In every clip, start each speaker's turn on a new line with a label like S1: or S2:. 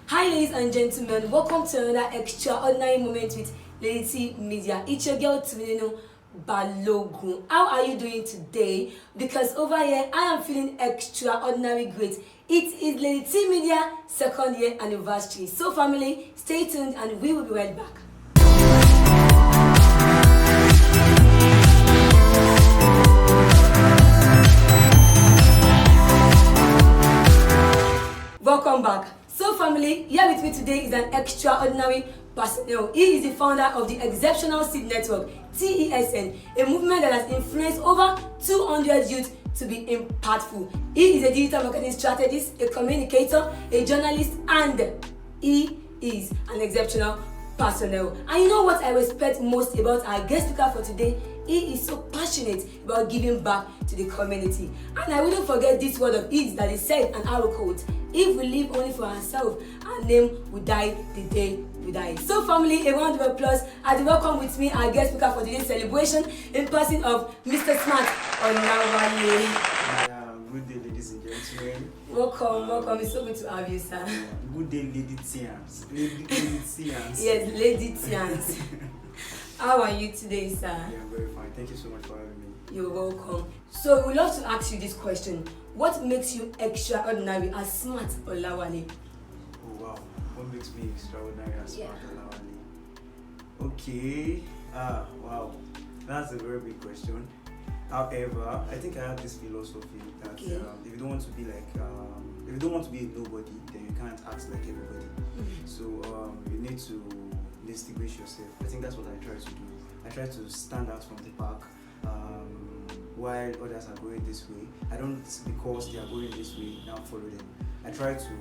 S1: Hi ladies and gentlemen, welcome to another extraordinary moment with ladytmedia. It's your girl Timinino Balogun. How are you doing today? Because over here I am feeling extraordinary great. It is ladytmedia second year anniversary. So family, stay tuned and we will be right back. Welcome back. So family, here with me today is an extraordinary person. He is the founder of the Exceptional Seed Network, TESN, a movement that has influenced over 200 youth to be impactful. He is a digital marketing strategist, a communicator, a journalist, and he is an exceptional personnel. And you know what I respect most about our guest speaker for today? He is so passionate about giving back to the community. And I wouldn't forget this word of his that he said an arrow quote: if we live only for ourselves, our name will die the day we die. So family, a round of applause as you welcome with me our guest speaker for today's celebration in person of Mr. Smart Onawale.
S2: Good day, ladies and gentlemen.
S1: Welcome. It's so good to have you, sir.
S2: Good day, Lady Tians.
S1: Yes, Lady Tians. How are you today, sir?
S2: Yeah, I'm very fine. Thank you so much for having me.
S1: You're welcome. So we'd love to ask you this question. What makes you extraordinary as Smart Olawale?
S2: Oh wow. What makes me extraordinary as Smart Olawale? Okay. Wow. That's a very big question. However, I think I have this philosophy that if you don't want to be like, if you don't want to be a nobody, then you can't act like everybody. So you need to distinguish yourself. I think that's what I try to do. I try to stand out from the pack while others are going this way. I don't, because they are going this way, now follow them. I try to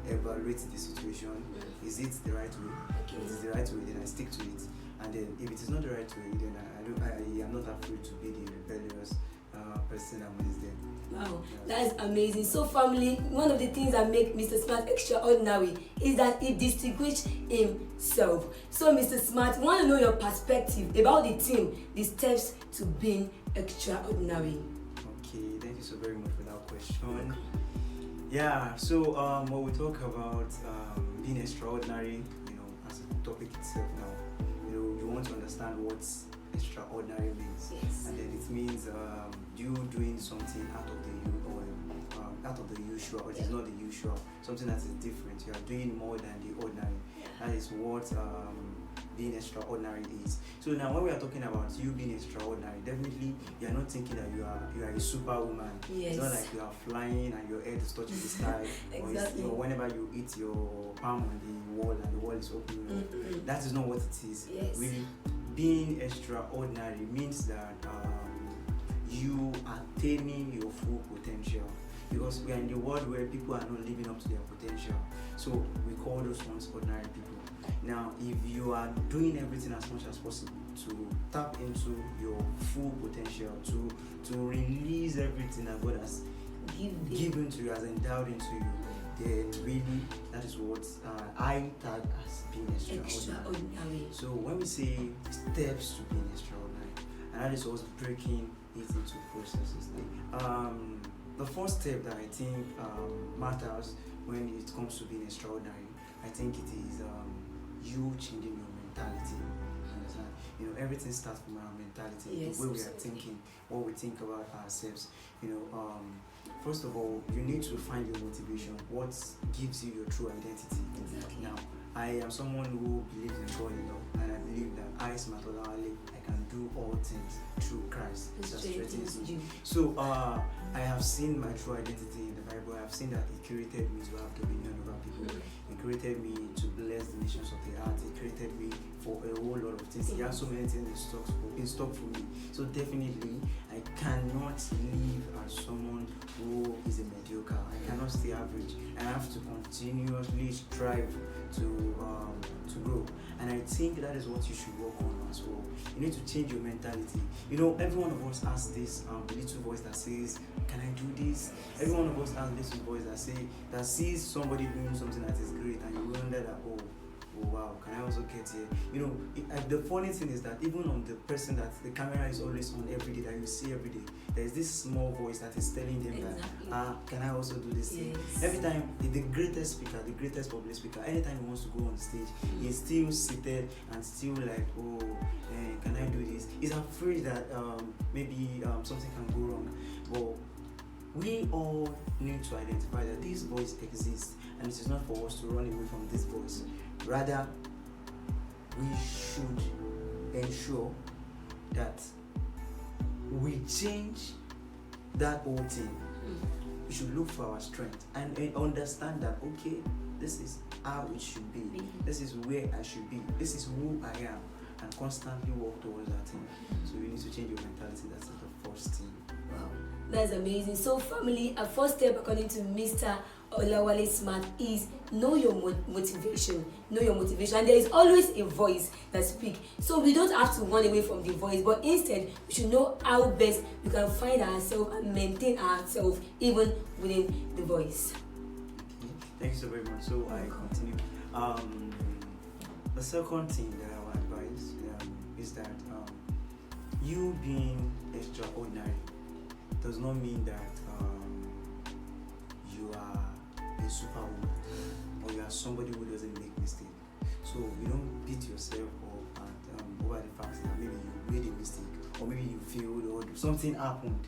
S2: evaluate the situation. Is it the right way? If it is the right way, then I stick to it. And then if it is not the right way, then I am not afraid to be the rebellious person amongst them.
S1: Wow, that is amazing. So family, one of the things that make Mr. Smart extraordinary is that he distinguishes himself. So Mr. Smart, I want to know your perspective about the team, the steps to being extraordinary.
S2: Okay, thank you so very much for that question. Yeah, so when we talk about being extraordinary, as a topic itself now, you want to understand what extraordinary means.
S1: Yes.
S2: And then it means you doing something out of the usual, or it is not the usual, something that is different. You are doing more than the ordinary. That is what being extraordinary is. So now when we are talking about you being extraordinary, definitely you are not thinking that you are a superwoman.
S1: Yes. It's
S2: not like you are flying and your head is touching the sky.
S1: Exactly.
S2: Or whenever you hit your palm on the wall and the wall is open. That is not what it is.
S1: Yes.
S2: Really, being extraordinary means that you are attaining your full potential. Because we are in the world where people are not living up to their potential. So we call those ones ordinary people. Now, if you are doing everything as much as possible to tap into your full potential, to release everything that God has given to you, has endowed into you, then really that is what I tag as being extraordinary. So when we say steps to being extraordinary, and that is also breaking it into processes. The first step that I think matters when it comes to being extraordinary, I think it is you changing your mentality. Understand? Everything starts from our mentality,
S1: yes,
S2: the way we are
S1: absolutely.
S2: thinking, what we think about ourselves. First of all, you need to find your motivation. What gives you your true identity?
S1: Exactly.
S2: Now, I am someone who believes in God and I believe that I, Smart Olawale, I can do all things through Christ that strengthens me. So I have seen my true identity in the Bible. I have seen that He created me to have dominion over people. He created me to bless the nations of the earth. He created me for a whole lot of things. He has so many things in stock for me. So definitely, I cannot live as someone who is a mediocre. I cannot stay average. I have to continuously strive to grow. And I think that is what you should work on as well. You need to change your mentality. Every one of us has this little voice that says, "Can I do this?" Every one of us has this voice that sees somebody doing something that is great, and you wonder that, oh, oh wow, can I also get here? You know, the funny thing is that even on the person that the camera is always on every day, that you see every day, there is this small voice that is telling them that, can I also do this thing? Every time, the greatest speaker, the greatest public speaker, anytime he wants to go on the stage, he's still seated and still like, oh, can I do this? He's afraid that maybe something can go wrong. But we all need to identify that this voice exists, and it is not for us to run away from this voice. Rather, we should ensure that we change that old thing. We should look for our strength and understand that, okay, this is how it should be. This is where I should be. This is who I am, and constantly work towards that thing. So you need to change your mentality. That's the first thing.
S1: Wow, that's amazing. So family, a first step according to Mr. Olawale Smart is know your motivation. Know your motivation, and there is always a voice that speaks. So we don't have to run away from the voice, but instead we should know how best we can find ourselves and maintain ourselves even within the voice.
S2: Okay. Thank you so very much. So I continue. The second thing that I would advise is that you being extraordinary does not mean that you are a superwoman or you are somebody who doesn't make mistakes. So you don't beat yourself up and over the fact that maybe you made a mistake or maybe you failed or something happened.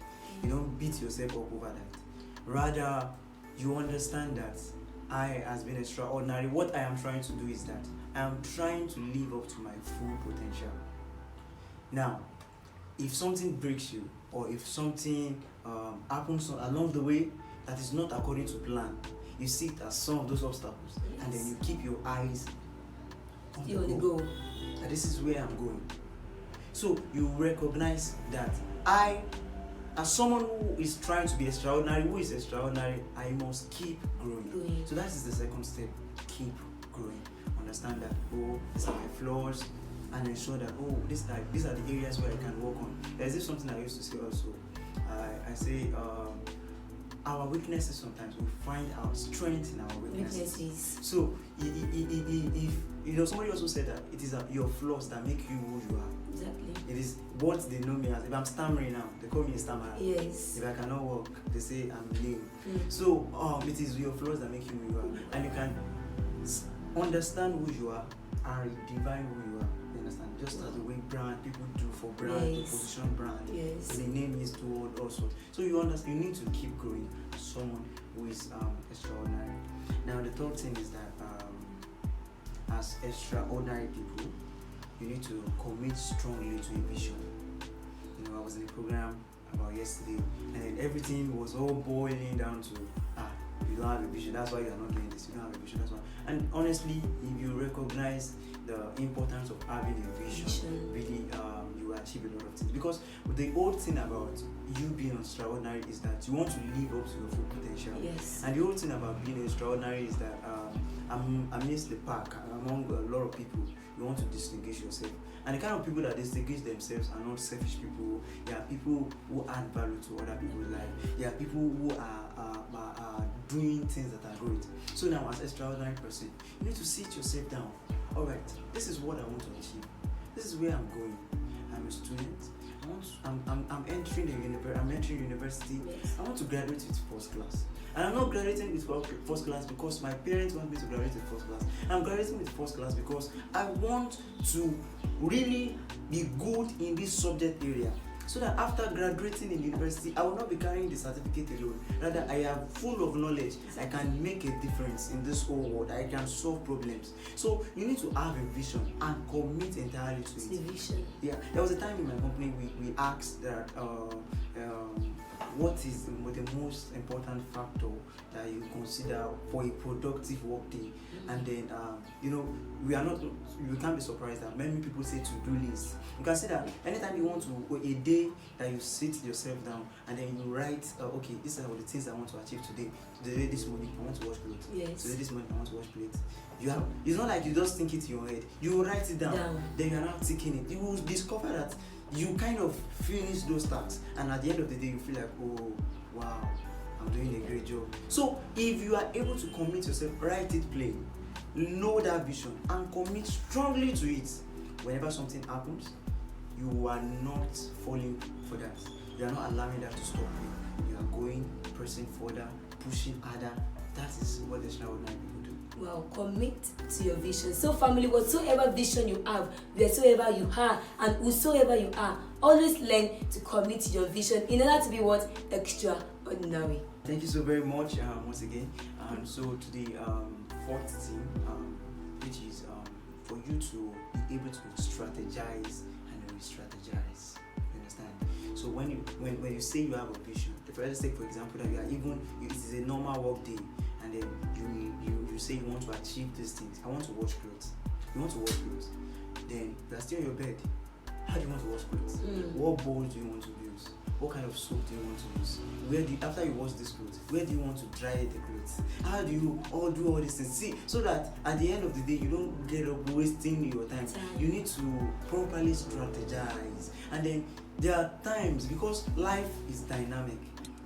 S2: You don't beat yourself up over that. Rather, you understand that I, as being extraordinary, what I am trying to do is that I am trying to live up to my full potential. Now, if something breaks you or if something happens along the way that is not according to plan, you see it as some of those obstacles, and then you keep your eyes on the goal. And this is where I'm going. So you recognize that I, as someone who is trying to be extraordinary, who is extraordinary, I must keep growing. So that is the second step. Keep growing. Understand that, oh, these are my flaws, and ensure that, oh, these are the areas where I can work on. There's this something I used to say also. I say our weaknesses, sometimes we find our strength in our weaknesses. So if somebody also said that it is your flaws that make you who you are.
S1: Exactly.
S2: It is what they know me as. If I'm stammering now, they call me a stammerer.
S1: Yes.
S2: If I cannot walk, they say I'm lame. So it is your flaws that make you who you are, and you can understand who you are and redefine who you are. You understand? Just as the way people do for brand, to position brand. Yes. The name is toward also. So you understand. You need to keep growing as someone who is extraordinary. Now the third thing is that as extraordinary people, you need to commit strongly to a vision. You know, I was in a program about yesterday, and then everything was all boiling down to you don't have a vision, that's why you are not doing this. You don't have a vision, that's why. And honestly, if you recognize the importance of having a vision, really you achieve a lot of things. Because the old thing about you being extraordinary is that you want to live up to your full potential. Yes. And the old thing about being extraordinary is that amidst the pack, among a lot of people, you want to distinguish yourself. And the kind of people that distinguish themselves are not selfish people. They are people who add value to other people's life. They are people who are doing things that are great. So now, as an extraordinary person, you need to sit yourself down. All right, this is what I want to achieve. This is where I'm going. I'm a student. I'm entering university. Yes. I want to graduate with first class. And I'm not graduating with first class because my parents want me to graduate with first class. I'm graduating with first class because I want to really be good in this subject area. So that after graduating in university, I will not be carrying the certificate alone. Rather, I am full of knowledge. I can make a difference in this whole world. I can solve problems. So you need to have a vision and commit entirely to it. The vision. Yeah. There was a time in my company we asked that what is the most important factor that you consider for a productive work day? And then you can't be surprised that many people say to-do list. You can see that anytime you want to, a day that you sit yourself down and then you write, okay, these are the things I want to achieve today. Today, this morning, I want to wash clothes. Yes. Today, this morning, I want to wash plates. It's not like you just think it in your head. You write it down. Then you are now ticking it. You will discover that you kind of finish those tasks, and at the end of the day, you feel like, oh, wow, I'm doing a great job. So if you are able to commit yourself, write it plain. know that vision and commit strongly to it. Whenever something happens, you are not falling for that. You are not allowing that to stop you. You are going, pressing further, pushing harder. That is what extraordinary people do.
S1: Well, commit to your vision. So family, whatsoever vision you have, wheresoever you are, and whosoever you are, always learn to commit to your vision in order to be what? Extraordinary.
S2: Thank you so very much once again. So to the fourth thing, which is for you to be able to strategize and re-strategize. You understand? So when you say you have a vision, let's take for example that it is a normal work day, and then you say you want to achieve these things. I want to wash clothes. You want to wash clothes. Then you are still in your bed. How do you want to wash clothes? What bowls do you want to use? What kind of soap do you want to use? After you wash these clothes, where do you want to dry the clothes? How do you do all these things? See, so that at the end of the day, you don't get up wasting your time. You need to properly strategize. And then there are times, because life is dynamic.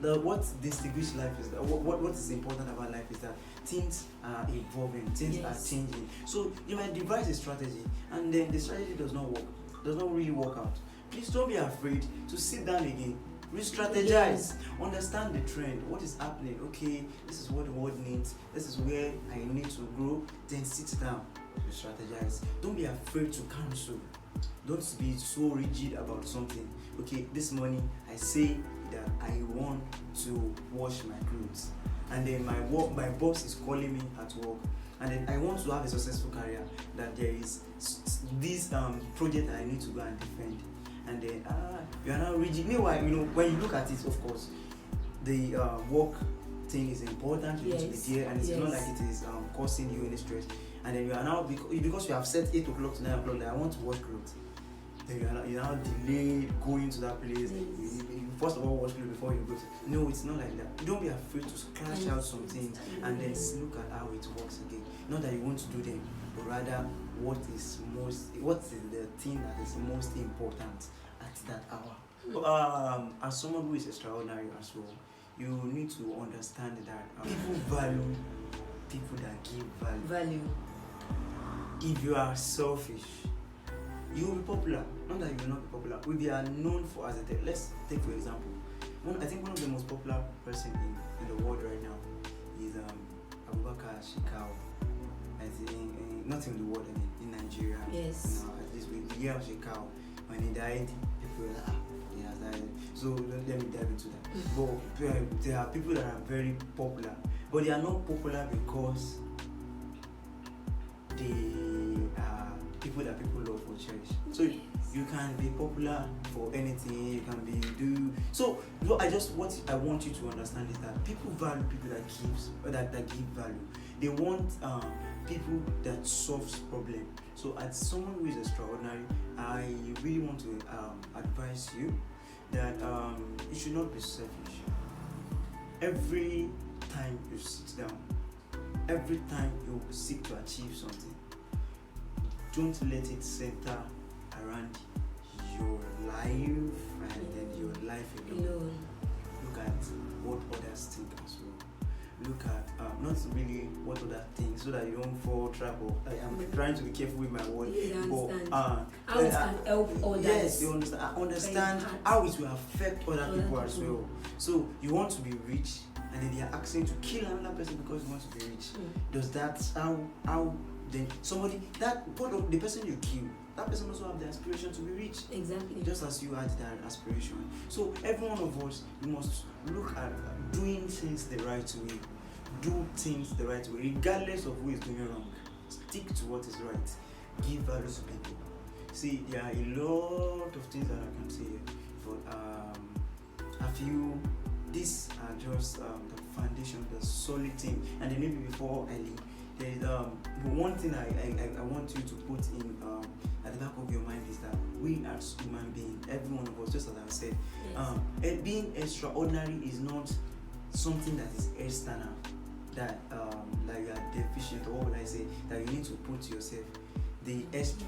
S2: What distinguishes life is that what is important about life is that things are evolving, things are changing. So you might devise a strategy, and then the strategy does not really work out. Please don't be afraid to sit down again, re-strategize, understand the trend, what is happening. Okay, this is what the world needs, this is where I need to grow. Then sit down, re-strategize. Don't be afraid to cancel. Don't be so rigid about something. Okay, this morning I say that I want to wash my clothes, and then my boss is calling me at work, and then I want to have a successful career, that there is this project that I need to go and defend, and then you are not rigid. Meanwhile, when you look at it, of course, the work thing is important. You need to be there, and it's not like it is causing you any stress. And then you are now, because you have set 8 o'clock to 9 o'clock that I want to wash clothes, then you now delay going to that place. You first of all wash clothes before you go to. No, it's not like that. Don't be afraid to scratch out some things and then look at how it works again. Not that you want to do them, but rather what is the thing that is most important at that hour. As someone who is extraordinary as well, you need to understand that people value people that give value. If you are selfish, you will be popular. Not that you will not be popular. We are known for let's take for example. I think one of the most popular person in the world right now is Abubakar Shekau. I think not in the world, in Nigeria.
S1: Yes.
S2: At least with the year of Shekau, when he died, people were like, he has died. So let me dive into that. But there are people that are very popular, but they are not popular because they are people that people love or cherish. So you can be popular for anything, you can be so what I want you to understand is that people value people that give value. They want people that solves problems. So as someone who is extraordinary, I really want to advise you that you should not be selfish. Every time you sit down, every time you seek to achieve something, don't let it center around your life and then your life alone. Look at what others think as well. Look at not really what other things, so that you don't fall trap of. I'm trying to be careful with my words,
S1: how it can help others.
S2: Yes, you understand. Understand how it will affect other people as well. So you want to be rich, and then they are asking to kill another person because you want to be rich. Does that how then somebody the person you kill, that person also have the aspiration to be rich?
S1: Exactly.
S2: Just as you had that aspiration. So every one of us, we must look at doing things the right way. Do things the right way, regardless of who is doing wrong. Stick to what is right. Give value to people. See, there are a lot of things that I can say, but a few. These are just the foundation, the solid thing. And then maybe before I leave, there is one thing I want you to put in at the back of your mind is that we as human beings, every one of us, just as I said, being extraordinary is not something that is external, that like you are deficient, or what I say, that you need to put yourself. The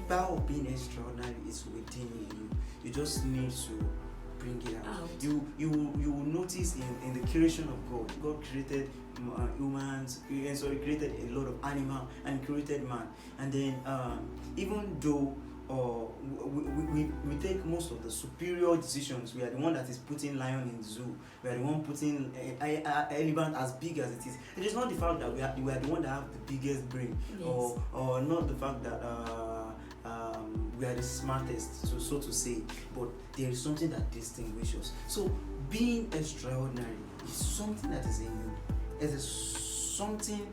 S2: power of being extraordinary is within you. You just need to bring it out. You will notice in the creation of God created humans, created a lot of animal and created man. And then even though we take most of the superior decisions, we are the one that is putting lion in the zoo, we are the one putting elephant as big as it is. It is not the fact that we are the one that have the biggest brain, yes, or not the fact that we are the smartest, so to say, but there is something that distinguishes us. So being extraordinary is something that is in you. It is something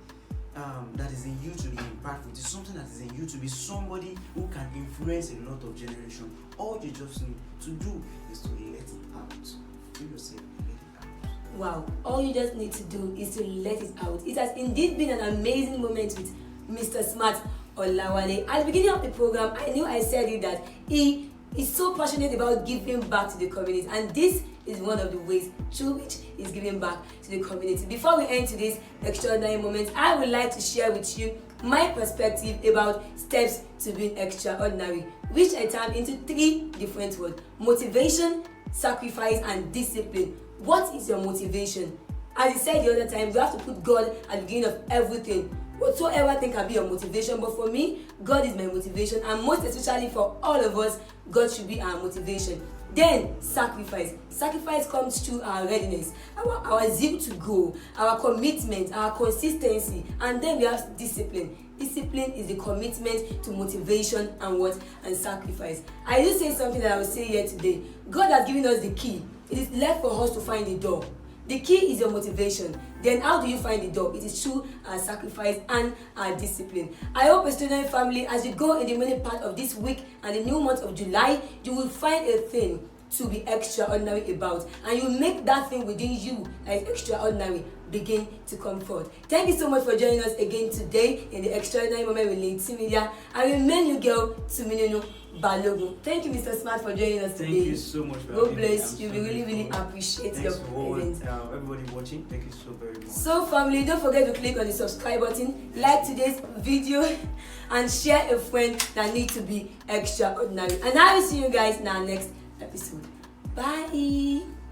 S2: that is in you to be impactful. It is something that is in you to be somebody who can influence a lot of generation. All you just need to do is to let it out. To yourself, let it out.
S1: Wow, all you just need to do is to let it out. It has indeed been an amazing moment with Mr. Smart Olawale. At the beginning of the program, I knew I said it that he is so passionate about giving back to the community, and this is one of the ways through which he's giving back to the community. Before we end today's extraordinary moment, I would like to share with you my perspective about steps to being extraordinary, which I term into 3 different words: motivation, sacrifice, and discipline. What is your motivation? As I said the other time, you have to put God at the beginning of everything. Whatsoever thing can be your motivation, but for me, God is my motivation, and most especially for all of us, God should be our motivation. Then sacrifice. Sacrifice comes through our readiness, our zeal to go, our commitment, our consistency, and then we have discipline. Discipline is the commitment to motivation and sacrifice. I do say something that I will say here today. God has given us the key. It is left for us to find the door. The key is your motivation. Then how do you find the door? It is through our sacrifice and our discipline. I hope, extraordinary family, as you go in the remaining part of this week and the new month of July, you will find a thing to be extraordinary about, and you make that thing within you that is extraordinary begin to come forth. Thank you so much for joining us again today in the Extraordinary Moment with ladytmedia. I remain your girl, Tuminunu Balogun. Thank you, Mr. Smart, for joining us today.
S2: Thank you so much for
S1: God bless you. We really appreciate your presence.
S2: Everybody watching, thank you so very much.
S1: So family, don't forget to click on the subscribe button, like today's video, and share a friend that needs to be extraordinary. And I will see you guys in our next episode. Bye.